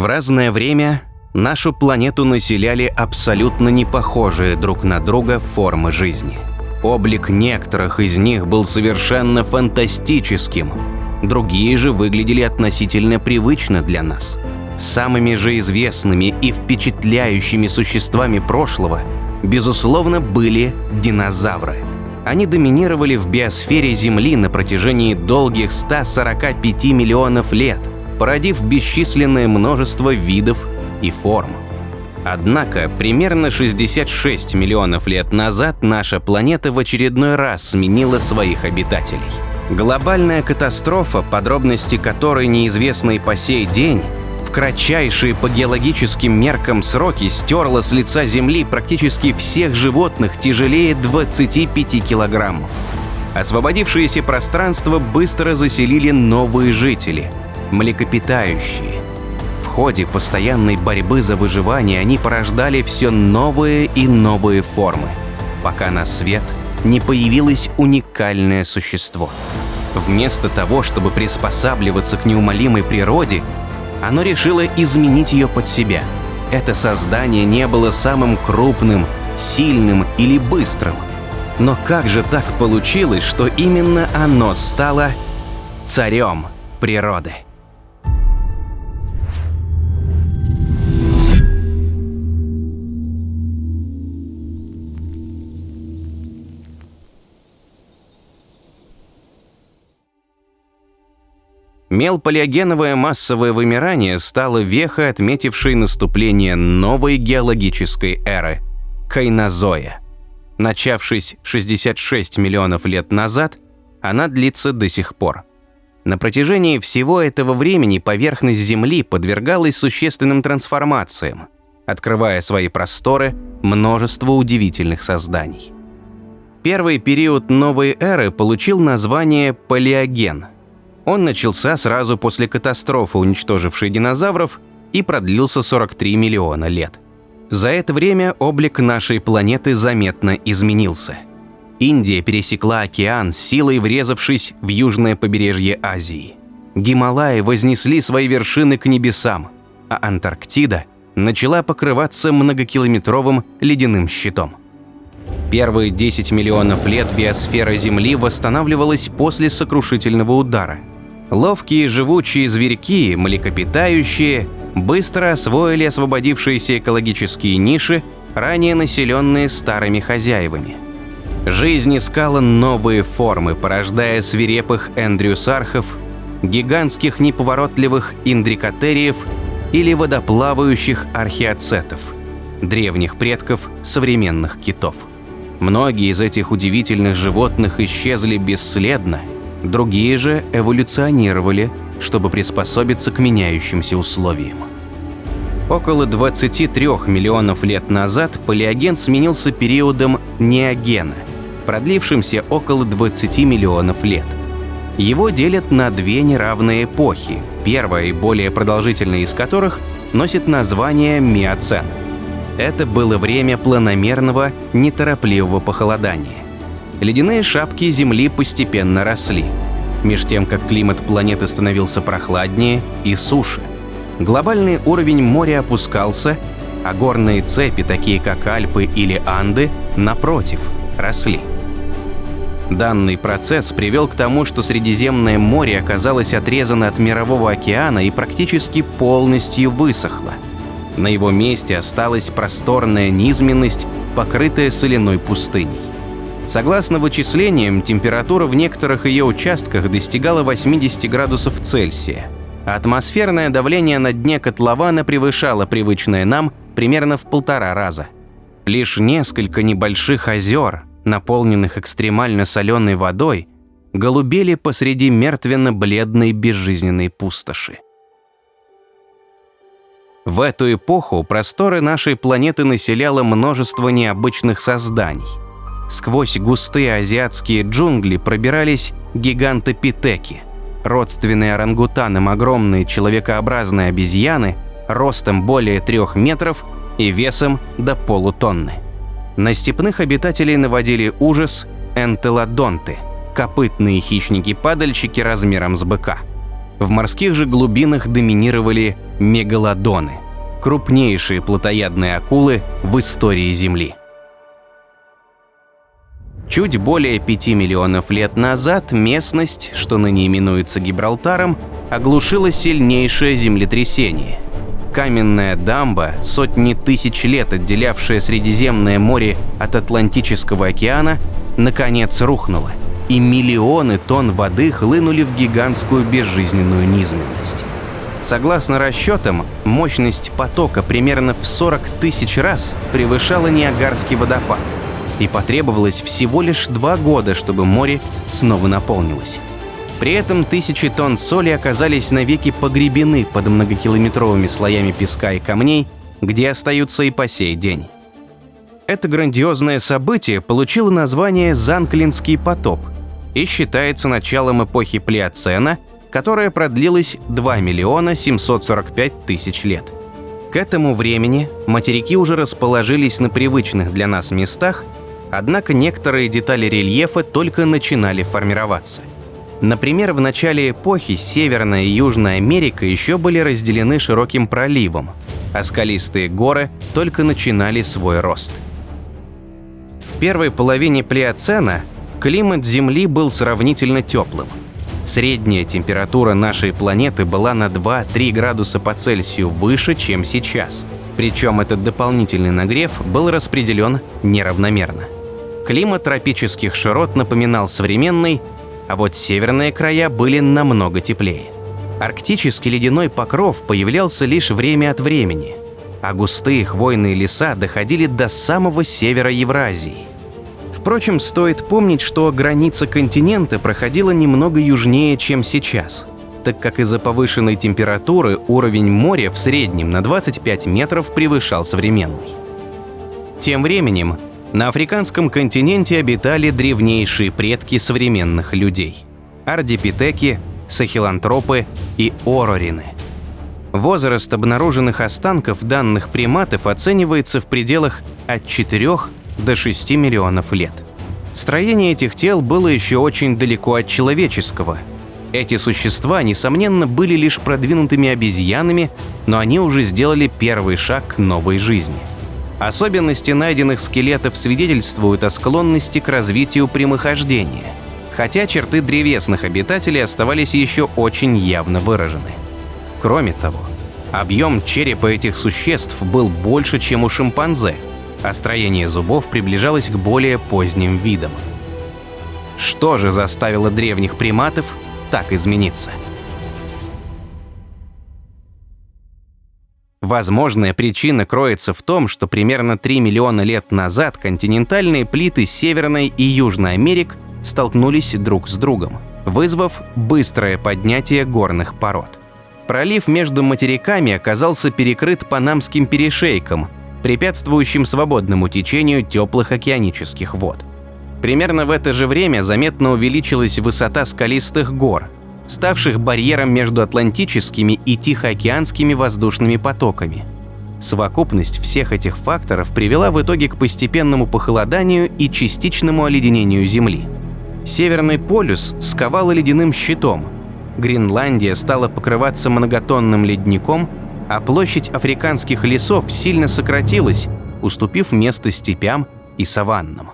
разное время нашу планету населяли абсолютно не похожие друг на друга формы жизни. Облик некоторых из них был совершенно фантастическим, другие же выглядели относительно привычно для нас. Самыми же известными и впечатляющими существами прошлого, безусловно, были динозавры. Они доминировали в биосфере Земли на протяжении долгих 145 миллионов лет, породив бесчисленное множество видов и форм. Однако, примерно 66 миллионов лет назад наша планета в очередной раз сменила своих обитателей. Глобальная катастрофа, подробности которой неизвестны и по сей день, в кратчайшие по геологическим меркам сроки стерла с лица Земли практически всех животных тяжелее 25 килограммов. Освободившееся пространство быстро заселили новые жители – млекопитающие. В ходе постоянной борьбы за выживание они порождали все новые и новые формы, пока на свет не появилось уникальное существо. Вместо того, чтобы приспосабливаться к неумолимой природе, оно решило изменить ее под себя. Это создание не было самым крупным, сильным или быстрым. Но как же так получилось, что именно оно стало царем природы? Мелпалеогеновое массовое вымирание стало вехой, отметившей наступление новой геологической эры – кайнозоя. Начавшись 66 миллионов лет назад, она длится до сих пор. На протяжении всего этого времени поверхность Земли подвергалась существенным трансформациям, открывая свои просторы множеству удивительных созданий. Первый период новой эры получил название Палеоген. Он начался сразу после катастрофы, уничтожившей динозавров, и продлился 43 миллиона лет. За это время облик нашей планеты заметно изменился. Индия пересекла океан, силой врезавшись в южное побережье Азии. Гималаи вознесли свои вершины к небесам, а Антарктида начала покрываться многокилометровым ледяным щитом. Первые 10 миллионов лет биосфера Земли восстанавливалась после сокрушительного удара. Ловкие живучие зверьки, млекопитающие, быстро освоили освободившиеся экологические ниши, ранее населенные старыми хозяевами. Жизнь искала новые формы, порождая свирепых эндрюсархов, гигантских неповоротливых индрикотериев или водоплавающих археоцетов, древних предков современных китов. Многие из этих удивительных животных исчезли бесследно, другие же эволюционировали, чтобы приспособиться к меняющимся условиям. Около 23 миллионов лет назад палеоген сменился периодом неогена, продлившимся около 20 миллионов лет. Его делят на две неравные эпохи, первая и более продолжительная из которых носит название миоцен. Это было время планомерного, неторопливого похолодания. Ледяные шапки Земли постепенно росли, меж тем как климат планеты становился прохладнее и суше. Глобальный уровень моря опускался, а горные цепи, такие как Альпы или Анды, напротив, росли. Данный процесс привел к тому, что Средиземное море оказалось отрезано от Мирового океана и практически полностью высохло. На его месте осталась просторная низменность, покрытая соляной пустыней. Согласно вычислениям, температура в некоторых ее участках достигала 80 градусов Цельсия, а атмосферное давление на дне котлована превышало привычное нам примерно в 1,5 раза. Лишь несколько небольших озер, наполненных экстремально соленой водой, голубели посреди мертвенно-бледной безжизненной пустоши. В эту эпоху просторы нашей планеты населяло множество необычных созданий. Сквозь густые азиатские джунгли пробирались гигантопитеки, родственные орангутанам огромные человекообразные обезьяны ростом более 3 метров и весом до полутонны. На степных обитателей наводили ужас энтелодонты, копытные хищники-падальщики размером с быка. В морских же глубинах доминировали мегалодоны – крупнейшие плотоядные акулы в истории Земли. Чуть более 5 миллионов лет назад местность, что ныне именуется Гибралтаром, оглушило сильнейшее землетрясение. Каменная дамба, сотни тысяч лет отделявшая Средиземное море от Атлантического океана, наконец рухнула, и миллионы тонн воды хлынули в гигантскую безжизненную низменность. Согласно расчетам, мощность потока примерно в 40 тысяч раз превышала Ниагарский водопад, и потребовалось всего лишь 2 года, чтобы море снова наполнилось. При этом тысячи тонн соли оказались навеки погребены под многокилометровыми слоями песка и камней, где остаются и по сей день. Это грандиозное событие получило название Занклинский потоп и считается началом эпохи Плеоцена, которая продлилась 2 миллиона 745 тысяч лет. К этому времени материки уже расположились на привычных для нас местах, однако некоторые детали рельефа только начинали формироваться. Например, в начале эпохи Северная и Южная Америка еще были разделены широким проливом, а скалистые горы только начинали свой рост. В первой половине Плеоцена климат Земли был сравнительно теплым. Средняя температура нашей планеты была на 2-3 градуса по Цельсию выше, чем сейчас. Причем этот дополнительный нагрев был распределен неравномерно. Климат тропических широт напоминал современный, а вот северные края были намного теплее. Арктический ледяной покров появлялся лишь время от времени, а густые хвойные леса доходили до самого севера Евразии. Впрочем, стоит помнить, что граница континента проходила немного южнее, чем сейчас, так как из-за повышенной температуры уровень моря в среднем на 25 метров превышал современный. Тем временем на африканском континенте обитали древнейшие предки современных людей – ардипитеки, сахелантропы и орорины. Возраст обнаруженных останков данных приматов оценивается в пределах от 4 до 6 миллионов лет. Строение этих тел было еще очень далеко от человеческого. Эти существа, несомненно, были лишь продвинутыми обезьянами, но они уже сделали первый шаг к новой жизни. Особенности найденных скелетов свидетельствуют о склонности к развитию прямохождения, хотя черты древесных обитателей оставались еще очень явно выражены. Кроме того, объем черепа этих существ был больше, чем у шимпанзе, а строение зубов приближалось к более поздним видам. Что же заставило древних приматов так измениться? Возможная причина кроется в том, что примерно 3 миллиона лет назад континентальные плиты Северной и Южной Америк столкнулись друг с другом, вызвав быстрое поднятие горных пород. Пролив между материками оказался перекрыт Панамским перешейком, препятствующим свободному течению теплых океанических вод. Примерно в это же время заметно увеличилась высота скалистых гор, ставших барьером между Атлантическими и Тихоокеанскими воздушными потоками. Совокупность всех этих факторов привела в итоге к постепенному похолоданию и частичному оледенению Земли. Северный полюс сковало ледяным щитом, Гренландия стала покрываться многотонным ледником, а площадь африканских лесов сильно сократилась, уступив место степям и саваннам.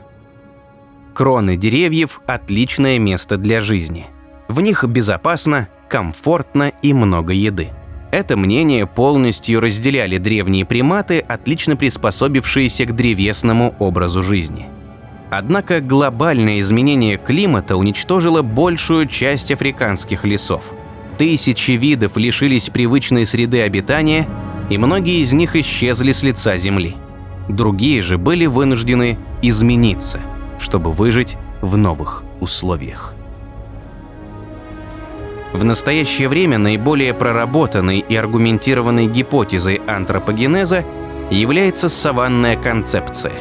Кроны деревьев – отличное место для жизни. В них безопасно, комфортно и много еды. Это мнение полностью разделяли древние приматы, отлично приспособившиеся к древесному образу жизни. Однако глобальное изменение климата уничтожило большую часть африканских лесов. Тысячи видов лишились привычной среды обитания, и многие из них исчезли с лица Земли. Другие же были вынуждены измениться, чтобы выжить в новых условиях. В настоящее время наиболее проработанной и аргументированной гипотезой антропогенеза является саванная концепция.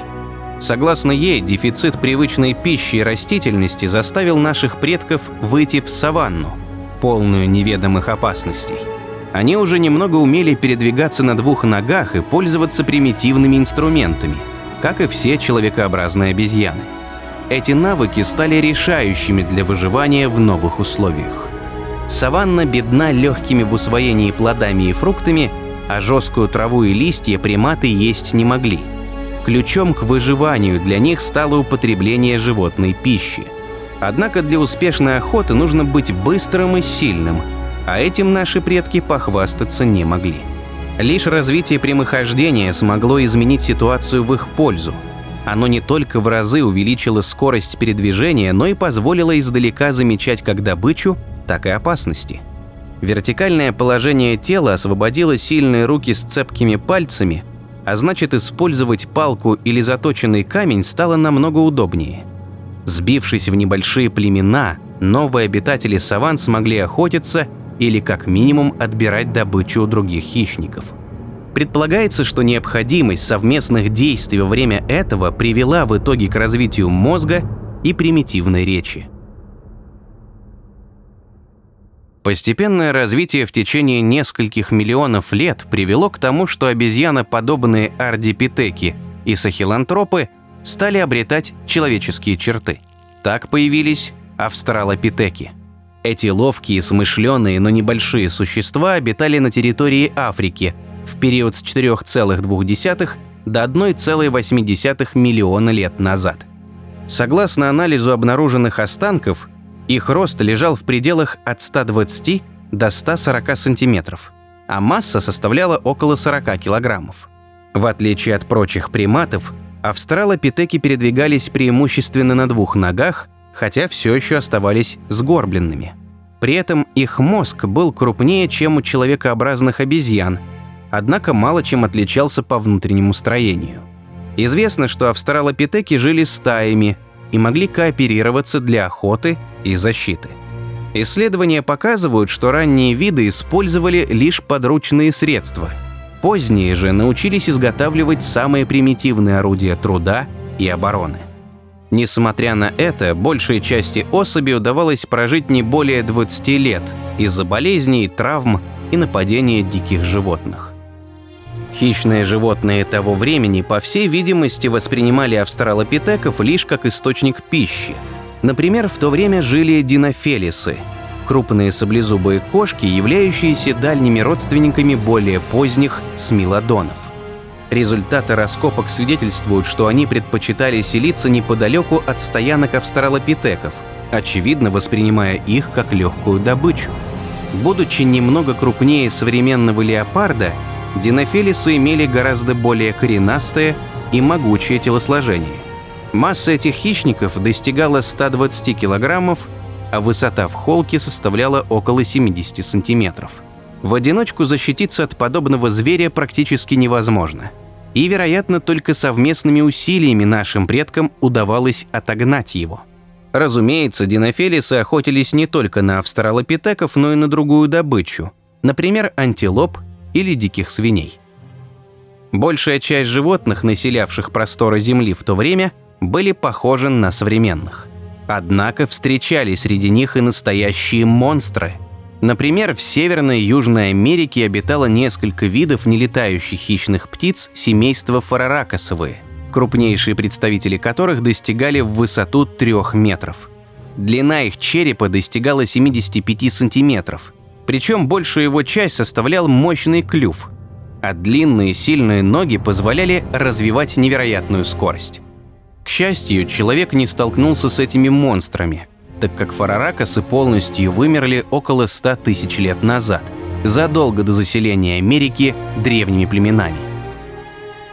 Согласно ей, дефицит привычной пищи и растительности заставил наших предков выйти в саванну, полную неведомых опасностей. Они уже немного умели передвигаться на 2 ногах и пользоваться примитивными инструментами, как и все человекообразные обезьяны. Эти навыки стали решающими для выживания в новых условиях. Саванна бедна легкими в усвоении плодами и фруктами, а жесткую траву и листья приматы есть не могли. Ключом к выживанию для них стало употребление животной пищи. Однако для успешной охоты нужно быть быстрым и сильным, а этим наши предки похвастаться не могли. Лишь развитие прямохождения смогло изменить ситуацию в их пользу. Оно не только в разы увеличило скорость передвижения, но и позволило издалека замечать как добычу, так и опасности. Вертикальное положение тела освободило сильные руки с цепкими пальцами, а значит, использовать палку или заточенный камень стало намного удобнее. Сбившись в небольшие племена, новые обитатели саванн смогли охотиться или как минимум отбирать добычу у других хищников. Предполагается, что необходимость совместных действий во время этого привела в итоге к развитию мозга и примитивной речи. Постепенное развитие в течение нескольких миллионов лет привело к тому, что обезьяноподобные ардипитеки и сахилантропы стали обретать человеческие черты. Так появились австралопитеки. Эти ловкие, смышленые, но небольшие существа обитали на территории Африки в период с 4,2 до 1,8 миллиона лет назад. Согласно анализу обнаруженных останков, их рост лежал в пределах от 120 до 140 сантиметров, а масса составляла около 40 килограммов. В отличие от прочих приматов, австралопитеки передвигались преимущественно на двух ногах, хотя все еще оставались сгорбленными. При этом их мозг был крупнее, чем у человекообразных обезьян, однако мало чем отличался по внутреннему строению. Известно, что австралопитеки жили стаями и могли кооперироваться для охоты и защиты. Исследования показывают, что ранние виды использовали лишь подручные средства. Поздние же научились изготавливать самые примитивные орудия труда и обороны. Несмотря на это, большей части особей удавалось прожить не более 20 лет из-за болезней, травм и нападения диких животных. Хищные животные того времени, по всей видимости, воспринимали австралопитеков лишь как источник пищи. Например, в то время жили динофелисы – крупные саблезубые кошки, являющиеся дальними родственниками более поздних смилодонов. Результаты раскопок свидетельствуют, что они предпочитали селиться неподалеку от стоянок австралопитеков, очевидно воспринимая их как легкую добычу. Будучи немного крупнее современного леопарда, динофелисы имели гораздо более коренастое и могучее телосложение. Масса этих хищников достигала 120 килограммов, а высота в холке составляла около 70 сантиметров. В одиночку защититься от подобного зверя практически невозможно. И, вероятно, только совместными усилиями нашим предкам удавалось отогнать его. Разумеется, динофелисы охотились не только на австралопитеков, но и на другую добычу, например, антилоп или диких свиней. Большая часть животных, населявших просторы Земли в то время, были похожи на современных. Однако встречались среди них и настоящие монстры. Например, в Северной и Южной Америке обитало несколько видов нелетающих хищных птиц семейства фараракосовые, крупнейшие представители которых достигали в высоту 3 метров. Длина их черепа достигала 75 сантиметров, причем большую его часть составлял мощный клюв, а длинные сильные ноги позволяли развивать невероятную скорость. К счастью, человек не столкнулся с этими монстрами, так как фараракосы полностью вымерли около 100 тысяч лет назад, задолго до заселения Америки древними племенами.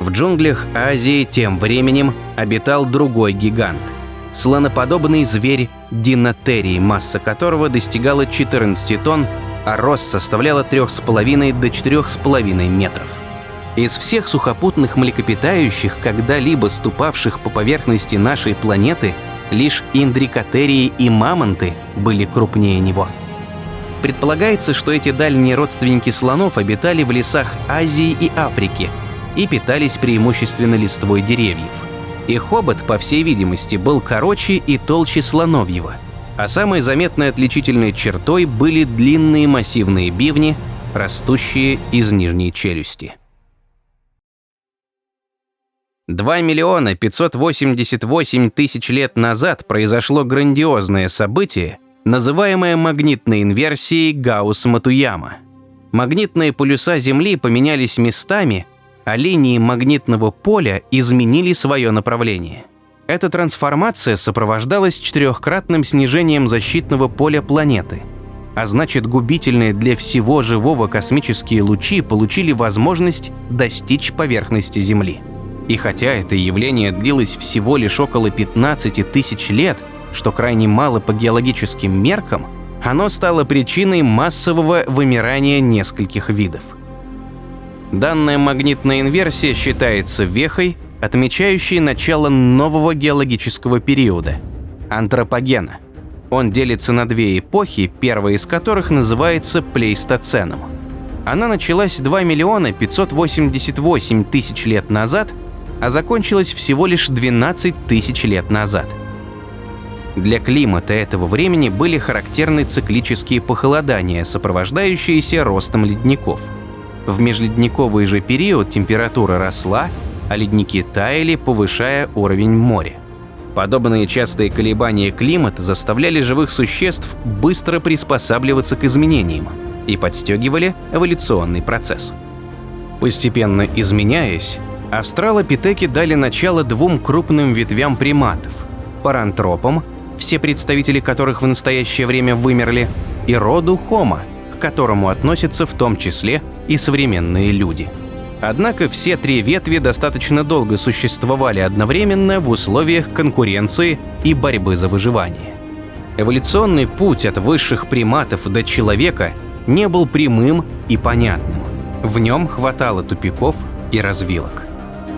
В джунглях Азии тем временем обитал другой гигант – слоноподобный зверь динотерий, масса которого достигала 14 тонн, а рост составлял от 3,5 до 4,5 метров. Из всех сухопутных млекопитающих, когда-либо ступавших по поверхности нашей планеты, лишь индрикотерии и мамонты были крупнее него. Предполагается, что эти дальние родственники слонов обитали в лесах Азии и Африки и питались преимущественно листвой деревьев. Их хобот, по всей видимости, был короче и толще слоновьего, а самой заметной отличительной чертой были длинные массивные бивни, растущие из нижней челюсти. 2 588 000 лет назад произошло грандиозное событие, называемая магнитной инверсией Гаусса-Матуяма. Магнитные полюса Земли поменялись местами, а линии магнитного поля изменили свое направление. Эта трансформация сопровождалась 4-кратным снижением защитного поля планеты, а значит, губительные для всего живого космические лучи получили возможность достичь поверхности Земли. И хотя это явление длилось всего лишь около 15 тысяч лет, что крайне мало по геологическим меркам, оно стало причиной массового вымирания нескольких видов. Данная магнитная инверсия считается вехой, отмечающей начало нового геологического периода – антропогена. Он делится на 2 эпохи, первая из которых называется плейстоценом. Она началась 2 588 000 лет назад, а закончилась всего лишь 12 тысяч лет назад. Для климата этого времени были характерны циклические похолодания, сопровождающиеся ростом ледников. В межледниковый же период температура росла, а ледники таяли, повышая уровень моря. Подобные частые колебания климата заставляли живых существ быстро приспосабливаться к изменениям и подстегивали эволюционный процесс. Постепенно изменяясь, австралопитеки дали начало 2 крупным ветвям приматов – парантропам, все представители которых в настоящее время вымерли, и роду Homo, к которому относятся в том числе и современные люди. Однако все 3 ветви достаточно долго существовали одновременно в условиях конкуренции и борьбы за выживание. Эволюционный путь от высших приматов до человека не был прямым и понятным. В нем хватало тупиков и развилок.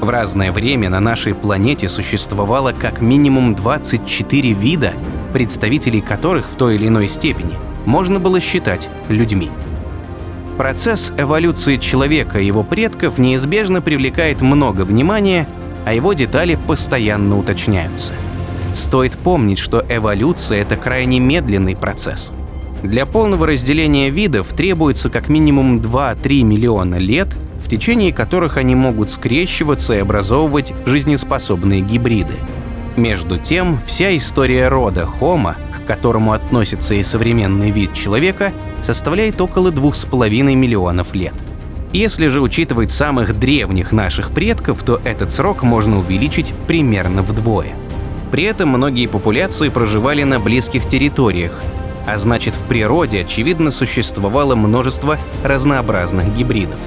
В разное время на нашей планете существовало как минимум 24 вида, представителей которых в той или иной степени можно было считать людьми. Процесс эволюции человека и его предков неизбежно привлекает много внимания, а его детали постоянно уточняются. Стоит помнить, что эволюция — это крайне медленный процесс. Для полного разделения видов требуется как минимум 2-3 миллиона лет, в течение которых они могут скрещиваться и образовывать жизнеспособные гибриды. Между тем, вся история рода Homo, к которому относится и современный вид человека, составляет около 2,5 миллионов лет. Если же учитывать самых древних наших предков, то этот срок можно увеличить примерно вдвое. При этом многие популяции проживали на близких территориях, а значит, в природе, очевидно, существовало множество разнообразных гибридов.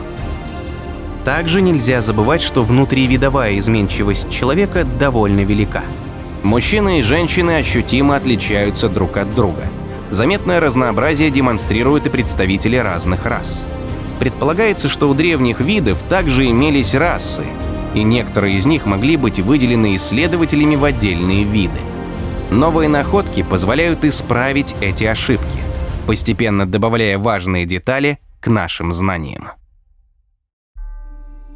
Также нельзя забывать, что внутривидовая изменчивость человека довольно велика. Мужчины и женщины ощутимо отличаются друг от друга. Заметное разнообразие демонстрируют и представители разных рас. Предполагается, что у древних видов также имелись расы, и некоторые из них могли быть выделены исследователями в отдельные виды. Новые находки позволяют исправить эти ошибки, постепенно добавляя важные детали к нашим знаниям.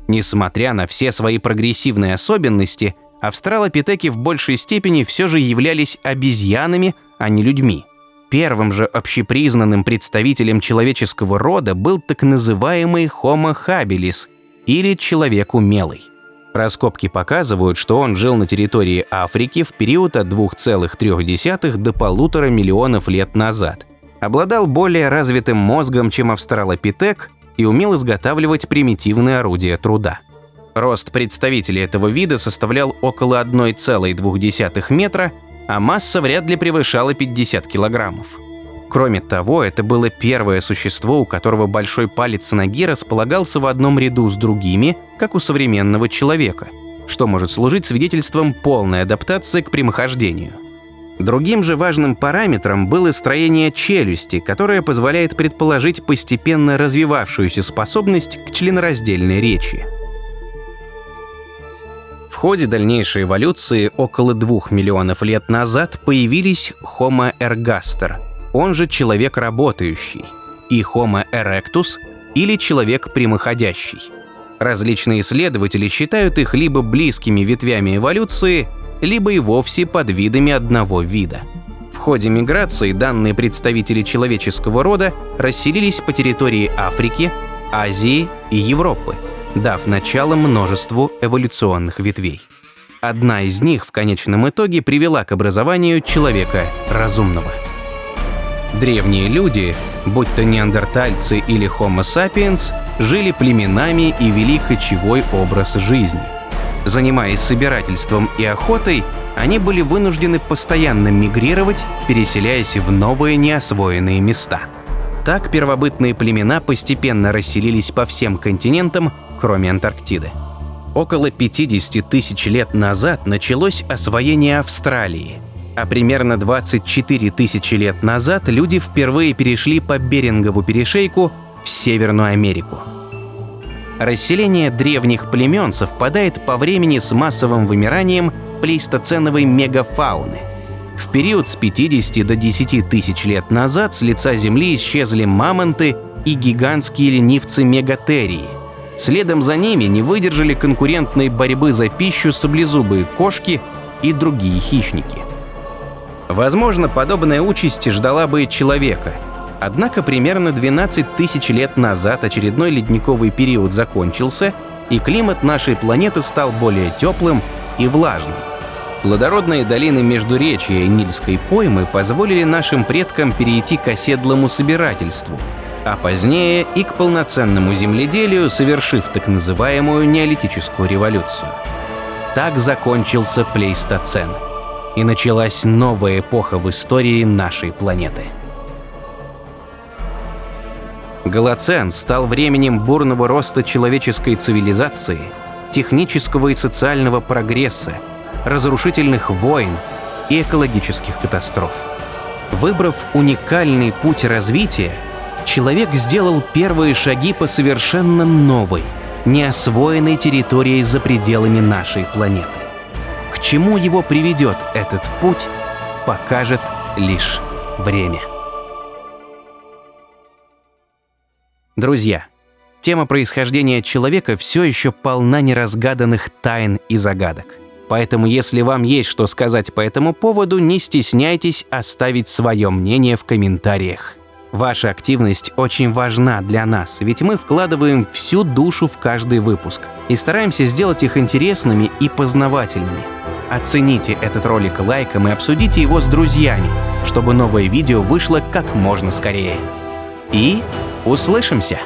Несмотря на все свои прогрессивные особенности, австралопитеки в большей степени все же являлись обезьянами, а не людьми. Первым же общепризнанным представителем человеческого рода был так называемый Homo habilis, или человек умелый. Раскопки показывают, что он жил на территории Африки в период от 2,3 до 1,5 миллионов лет назад, обладал более развитым мозгом, чем австралопитек, и умел изготавливать примитивные орудия труда. Рост представителей этого вида составлял около 1,2 метра, а масса вряд ли превышала 50 килограммов. Кроме того, это было первое существо, у которого большой палец ноги располагался в одном ряду с другими, как у современного человека, что может служить свидетельством полной адаптации к прямохождению. Другим же важным параметром было строение челюсти, которое позволяет предположить постепенно развивавшуюся способность к членораздельной речи. В ходе дальнейшей эволюции около 2 миллионов лет назад появились Homo ergaster, он же человек работающий, и Homo erectus, или человек прямоходящий. Различные исследователи считают их либо близкими ветвями эволюции, либо и вовсе подвидами одного вида. В ходе миграции данные представители человеческого рода расселились по территории Африки, Азии и Европы, дав начало множеству эволюционных ветвей. Одна из них в конечном итоге привела к образованию человека разумного. Древние люди, будь то неандертальцы или Homo sapiens, жили племенами и вели кочевой образ жизни. Занимаясь собирательством и охотой, они были вынуждены постоянно мигрировать, переселяясь в новые неосвоенные места. Так первобытные племена постепенно расселились по всем континентам, кроме Антарктиды. Около 50 тысяч лет назад началось освоение Австралии, а примерно 24 тысячи лет назад люди впервые перешли по Берингову перешейку в Северную Америку. Расселение древних племен совпадает по времени с массовым вымиранием плейстоценовой мегафауны. В период с 50 до 10 тысяч лет назад с лица Земли исчезли мамонты и гигантские ленивцы мегатерии. Следом за ними не выдержали конкурентной борьбы за пищу саблезубые кошки и другие хищники. Возможно, подобная участь ждала бы и человека. Однако примерно 12 тысяч лет назад очередной ледниковый период закончился, и климат нашей планеты стал более теплым и влажным. Плодородные долины Междуречья и Нильской поймы позволили нашим предкам перейти к оседлому собирательству, а позднее и к полноценному земледелию, совершив так называемую неолитическую революцию. Так закончился плейстоцен, и началась новая эпоха в истории нашей планеты. Голоцен стал временем бурного роста человеческой цивилизации, технического и социального прогресса, разрушительных войн и экологических катастроф. Выбрав уникальный путь развития, человек сделал первые шаги по совершенно новой, неосвоенной территории за пределами нашей планеты. К чему его приведет этот путь, покажет лишь время. Друзья, тема происхождения человека все еще полна неразгаданных тайн и загадок. Поэтому, если вам есть что сказать по этому поводу, не стесняйтесь оставить свое мнение в комментариях. Ваша активность очень важна для нас, ведь мы вкладываем всю душу в каждый выпуск и стараемся сделать их интересными и познавательными. Оцените этот ролик лайком и обсудите его с друзьями, чтобы новое видео вышло как можно скорее. И услышимся!